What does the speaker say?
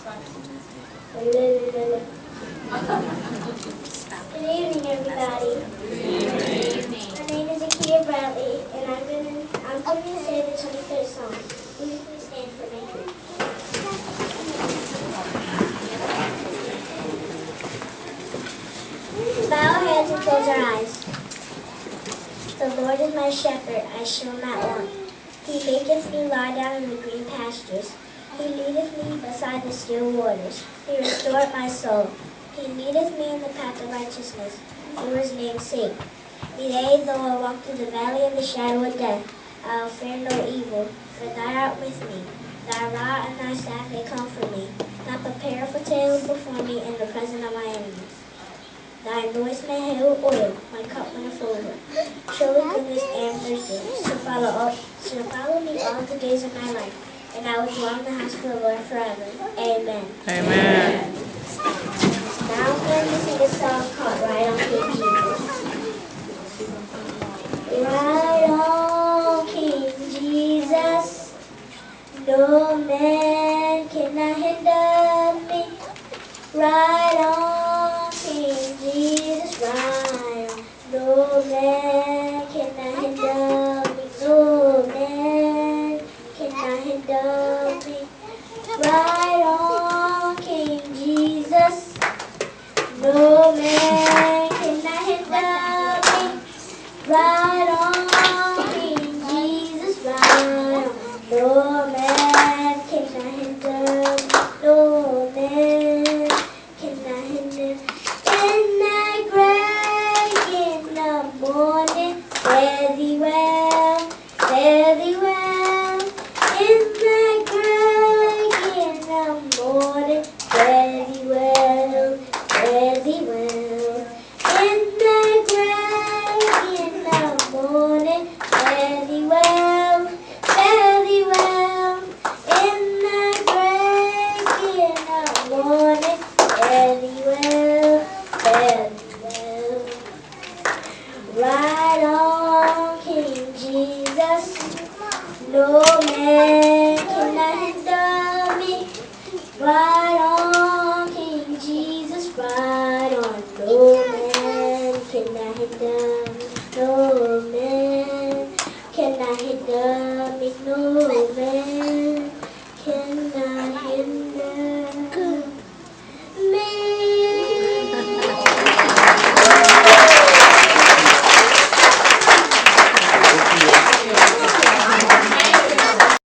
Good evening, everybody. My name is Akia Bradley, and I'm going to say the 23rd song. Will you please stand for me? Bow our heads and close our eyes. The Lord is my shepherd, I shall not want. He maketh me lie down in the green pastures. He leadeth me beside the still waters. He restoreth my soul. He leadeth me in the path of righteousness, for his name's sake. Yea, though I walk through the valley of the shadow of death, I will fear no evil, for thou art with me. Thy rod and thy staff, they comfort me. Thou preparest a table before me in the presence of my enemies. Thy anointest my head with oil, my cup runneth over. Surely goodness and mercy shall follow me all the days of my life, and I will dwell in the house of the Lord forever. Amen. Amen. Now I'm going to sing a song called Ride on King Jesus. Ride on King Jesus, no man cannot hinder me. Ride on King Jesus, ride on. No man cannot hinder me. No man cannot hinder me. Ride on King Jesus. No man cannot hinder me. Ride on King Jesus, ride on. No man cannot hinder me. No man cannot hinder. In the gray in the morning, fare thee well, fare thee well. In the gray in the morning, fare thee well, fare thee well. In the gray in the morning, fare thee well, fare thee well. In the gray in the morning, fare thee well, fare thee well. Ride on, King Jesus, no man cannot hinder me. Ride on, King Jesus, ride on. No man cannot hinder me. No man cannot hinder me. No man